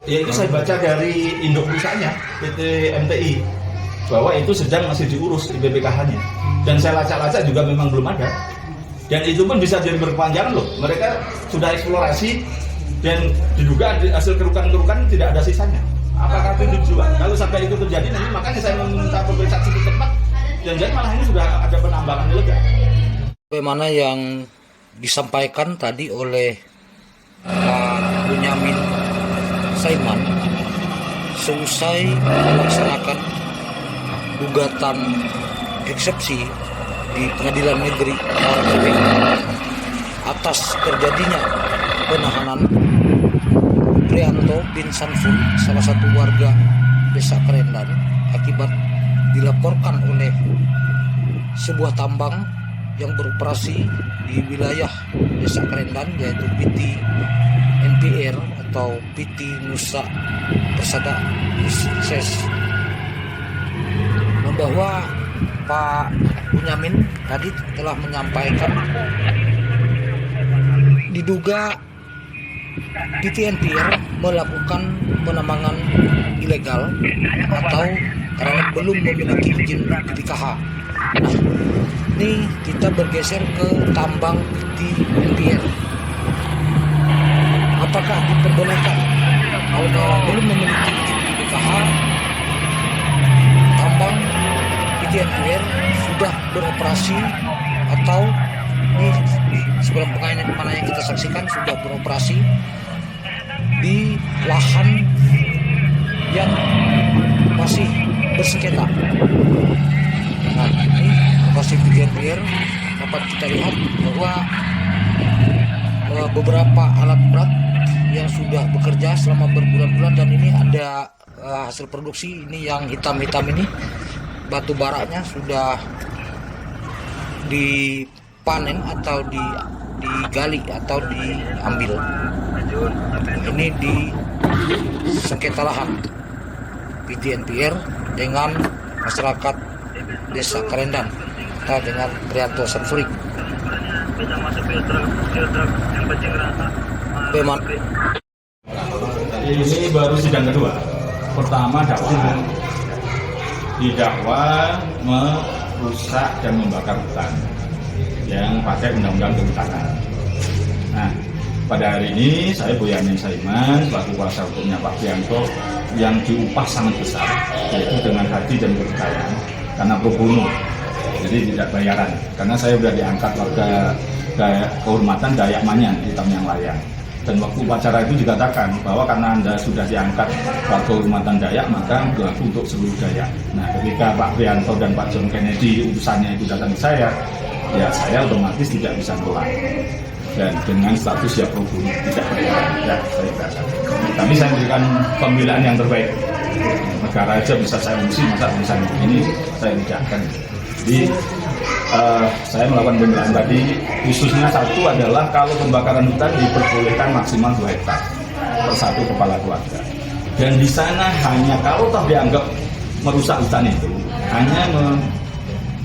Ya itu saya baca dari induk perusahaannya PT MTI bahwa itu sedang masih diurus di BPKH-nya. Dan saya lacak-lacak juga memang belum ada. Dan itu pun bisa jadi berkepanjangan loh. Mereka sudah eksplorasi dan diduga hasil kerukan-kerukan tidak ada sisanya. Apakah itu dijual? Kalau sampai itu terjadi nanti makanya saya meminta pemeriksaan setempat dan jadi malah ini sudah ada penambangan ilegal. Bagaimana yang disampaikan tadi oleh Pak Bunyamin Saiman selesai melaksanakan gugatan eksepsi di Pengadilan Negeri Malang atas terjadinya penahanan Prianto bin Sanful, salah satu warga Desa Kerendan, akibat dilaporkan oleh sebuah tambang yang beroperasi di wilayah Desa Kerendan, yaitu PT NPR atau PT Nusa Persada Ses, bahwa Pak Bunyamin tadi telah menyampaikan diduga PT NPR melakukan penambangan ilegal atau karena belum memiliki izin BPKH. Nah, ini kita bergeser ke tambang PT NPR. Apakah diperbolehkan kalau belum memiliki izin BPKH, tambang PT NPR sudah beroperasi atau ini sebelum mana yang kita saksikan sudah beroperasi di lahan yang masih bersengketa. Nah, ini lokasi PT NPR dapat kita lihat bahwa beberapa alat berat yang sudah bekerja selama berbulan-bulan, dan ini ada hasil produksi ini yang hitam-hitam ini, batu baranya sudah dipanen atau digali atau diambil. Ini di sengketa lahan PT NPR dengan masyarakat Desa Kerendan dengan Prianto Sanful. Ini baru sidang kedua. Pertama didakwa merusak dan membakar hutan yang pakai undang-undang kehutanan. Nah, pada hari ini saya Bunyamin Saiman selaku kuasa hukumnya Pak Prianto yang diupah sangat besar, yaitu dengan hati dan kepercayaan karena pro bono, jadi tidak bayaran. Karena saya sudah diangkat warga kehormatan Dayak Manyan, hitam yang layak. Dan waktu upacara itu dikatakan bahwa karena Anda sudah diangkat warga kehormatan Dayak, maka berlaku untuk seluruh Dayak. Nah, ketika Pak Prianto dan Pak John Kennedy utusannya itu datang ke saya, ya saya otomatis tidak bisa nolak. Dan dengan status ya pro bono, tidak bayaran, ya saya biasa. Tapi saya memberikan pembelaan yang terbaik. Negara aja bisa saya ungsi, masa urusan ini saya bicarakan. Jadi saya melakukan pembelaan tadi, khususnya satu adalah kalau pembakaran hutan diperbolehkan maksimal 2 hektar per satu kepala keluarga. Dan di sana hanya kalau toh dianggap merusak hutan itu, hanya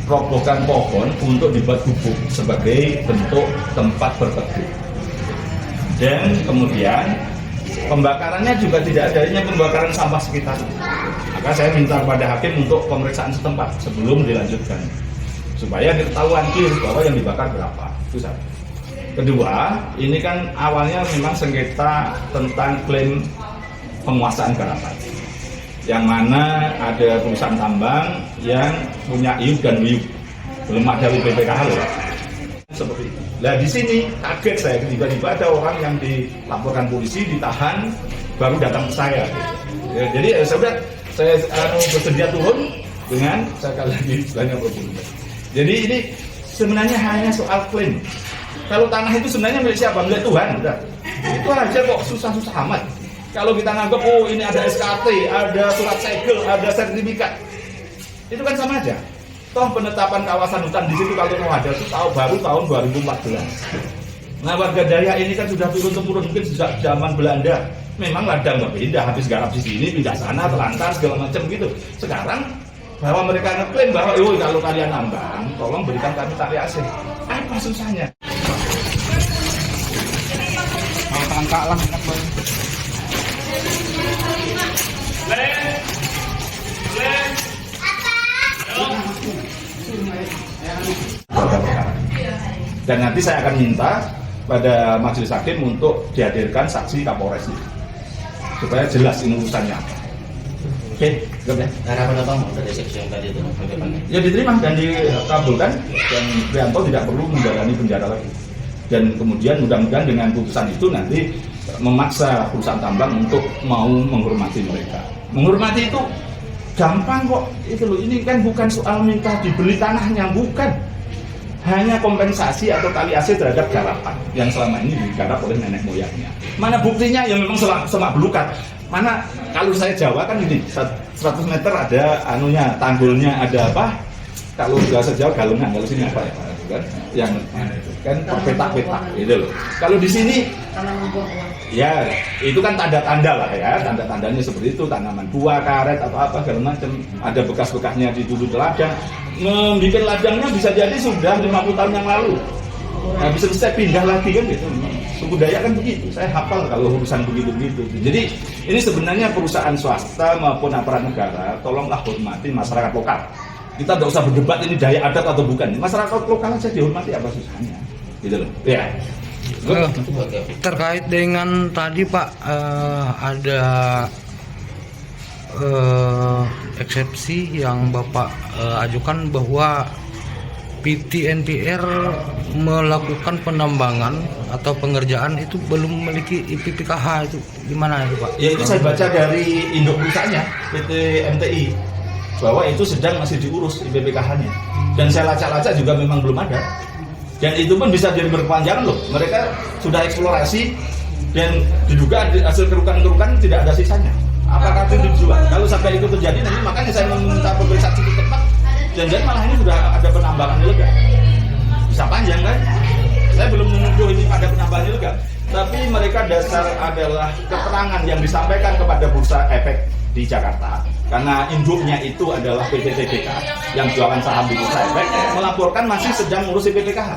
merobohkan pohon untuk dibuat gubuk sebagai bentuk tempat berteduh. Dan kemudian pembakarannya juga tidak adanya pembakaran sampah sekitar. Maka saya minta kepada hakim untuk pemeriksaan setempat sebelum dilanjutkan, supaya ketahuan clear bahwa yang dibakar berapa. Itu satu. Kedua, ini kan awalnya memang sengketa tentang klaim penguasaan garapan, yang mana ada perusahaan tambang yang punya IUP dan WIUP, belum ada BPKH loh. Seperti itu. Nah di sini kaget saya tiba-tiba ada orang yang dilaporkan polisi, ditahan, baru datang ke saya. Ya, jadi saya bersedia turun dengan sekali lagi istilahnya berbunuh. Jadi ini sebenarnya hanya soal klaim. Kalau tanah itu sebenarnya milik siapa? Milik Tuhan. Udah. Itu aja kok susah-susah amat. Kalau kita nganggap oh ini ada SKT, ada surat segel, ada sertifikat, itu kan sama aja. Toh penetapan kawasan hutan di situ kalau mau ada itu baru tahun 2014. Nah warga Dayak ini kan sudah turun-temurun mungkin sejak zaman Belanda. Memang ladang berbeda, habis garap di sini, pindah sana, telantar segala macam gitu. Sekarang bahwa mereka ngeklaim bahwa kalau kalian nambang, tolong berikan kami tarik asih. Apa susahnya? Tangkak lah. Dan nanti saya akan minta pada majelis hakim untuk dihadirkan saksi Kapolres ini, supaya jelas ini urusannya apa. Oke, ya. Harapan apa dari seksi yang tadi itu bagaimana? Ya diterima dan dikabulkan, dan Prianto tidak perlu menjalani penjara lagi. Dan kemudian mudah-mudahan dengan putusan itu nanti memaksa perusahaan tambang untuk mau menghormati mereka. Menghormati itu gampang kok, itu loh. Ini kan bukan soal minta dibeli tanahnya, bukan. Hanya kompensasi atau tali asih terhadap garapan yang selama ini digarap oleh nenek moyangnya. Mana buktinya? Ya memang semak belukar. Mana kalau saya Jawa kan ini 100 meter ada anunya, tanggulnya ada apa? Kalau sudah sejauh galungan, kalau sini apa ya? Kan yang kan petak-petak gitu loh. Kalau di sini ya itu kan tanda-tanda lah ya, tanda-tandanya seperti itu, tanaman buah, karet atau apa segala macam, ada bekas-bekasnya di dulu ladang. Membikin ladangnya bisa jadi sudah 50 tahun yang lalu. Nah, bisa pindah lagi kan gitu. Suku Dayak kan begitu. Saya hafal kalau urusan begitu-begitu. Jadi ini sebenarnya perusahaan swasta maupun aparat negara, tolonglah hormati masyarakat lokal. Kita tidak usah berdebat ini Dayak adat atau bukan. Masyarakat lokal saja dihormati, apa susahnya. Gitu loh. Ya. Terkait dengan tadi Pak, ada eksepsi yang Bapak ajukan bahwa PT NPR melakukan penambangan atau pengerjaan itu belum memiliki IPPKH, itu gimana itu Pak? Ya itu saya baca dari induk perusahaannya PT MTI bahwa itu sedang masih diurus IPPKH-nya, dan saya lacak-lacak juga memang belum ada, dan itu pun bisa jadi berkepanjangan loh. Mereka sudah eksplorasi dan diduga hasil kerukan-kerukan tidak ada sisanya. Apakah itu dijual? Kalau sampai itu terjadi nanti, makanya saya meminta pemeriksaan cukup tepat. Dan malah ini sudah ada penambangan ilegal. Bisa panjang kan? Saya belum menuduh ini ada penambangan ilegal, tapi mereka dasar adalah keterangan yang disampaikan kepada Bursa Efek di Jakarta. Karena induknya itu adalah PT TBK yang jualan saham di Bursa Efek, melaporkan masih sedang ngurus IPPKH.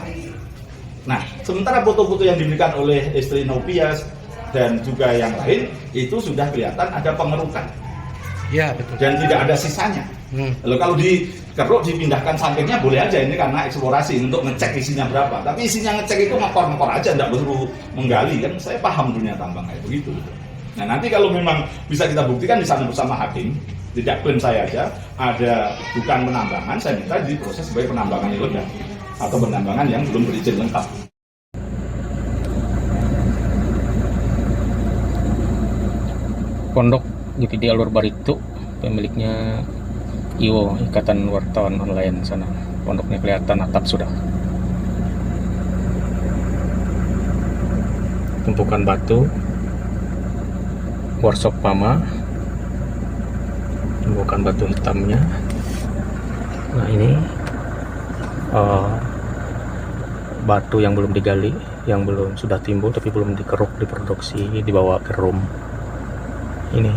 Nah, sementara foto-foto yang diberikan oleh istri Nopias dan juga yang lain itu sudah kelihatan ada pengerukan. Ya, betul. Dan tidak ada sisanya. Lalu kalau dikeruk dipindahkan sampingnya boleh aja, ini karena eksplorasi untuk ngecek isinya berapa. Tapi isinya ngecek itu ngekor-ngekor aja, tidak perlu menggali kan. Saya paham dunia tambang kayak begitu. Nah nanti kalau memang bisa kita buktikan di sana bersama hakim, tidak klaim saya aja, ada bukan penambangan, saya minta diproses sebagai penambangan ilegal atau penambangan yang belum berizin lengkap. Pondok YPD Alur Barito, pemiliknya IWO, Ikatan Wartawan Online sana. Pondoknya kelihatan atap sudah. Tumpukan batu, workshop Pama, tumpukan batu hitamnya. Nah ini batu yang belum digali, yang belum sudah timbul tapi belum dikeruk, diproduksi, dibawa ke room. Ini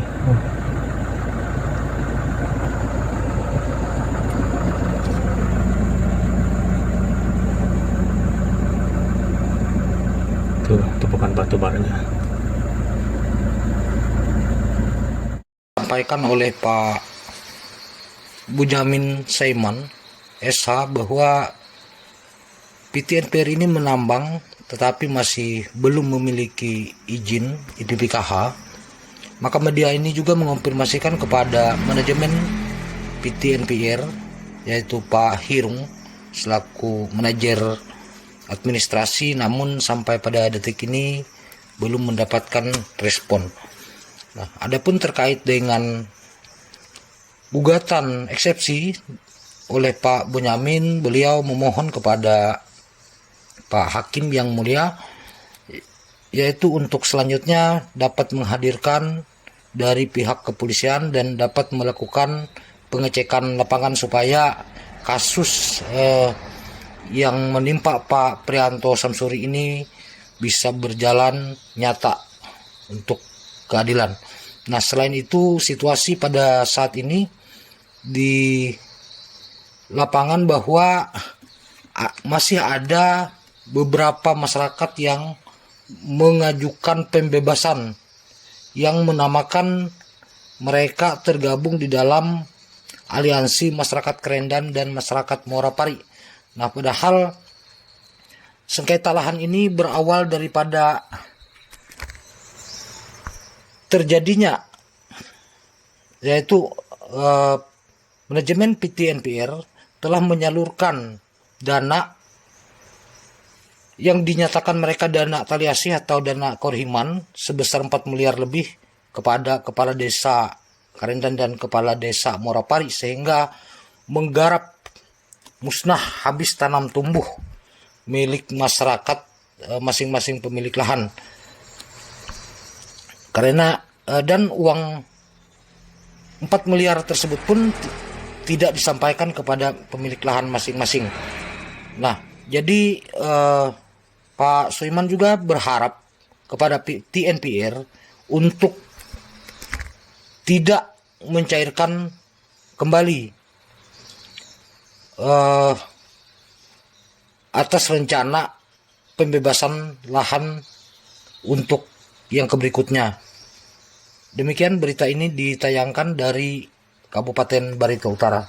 tuh tumpukan batu baranya. Sampaikan oleh Pak Bunyamin Saiman SH bahwa PT NPR ini menambang tetapi masih belum memiliki izin IPPKH. Maka media ini juga mengonfirmasikan kepada manajemen PT NPR, yaitu Pak Hirung selaku manajer administrasi, namun sampai pada detik ini belum mendapatkan respon. Nah, adapun terkait dengan gugatan eksepsi oleh Pak Bunyamin, beliau memohon kepada Pak Hakim yang mulia, yaitu untuk selanjutnya dapat menghadirkan dari pihak kepolisian dan dapat melakukan pengecekan lapangan supaya kasus yang menimpa Pak Prianto Samsuri ini bisa berjalan nyata untuk keadilan. Nah, selain itu situasi pada saat ini di lapangan bahwa masih ada beberapa masyarakat yang mengajukan pembebasan yang menamakan mereka tergabung di dalam aliansi masyarakat Kerendan dan masyarakat Muara Pari. Nah, padahal sengketa lahan ini berawal daripada terjadinya, yaitu manajemen PT NPR telah menyalurkan dana yang dinyatakan mereka dana tali asih atau dana korhiman sebesar 4 miliar lebih kepada kepala desa Karendan dan kepala desa Morapari, sehingga menggarap musnah habis tanam tumbuh milik masyarakat masing-masing pemilik lahan. Karena dan uang 4 miliar tersebut pun tidak disampaikan kepada pemilik lahan masing-masing. Nah, jadi Pak Soeman juga berharap kepada TNPR untuk tidak mencairkan kembali atas rencana pembebasan lahan untuk yang berikutnya. Demikian berita ini ditayangkan dari Kabupaten Barito Utara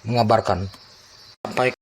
mengabarkan. Sampai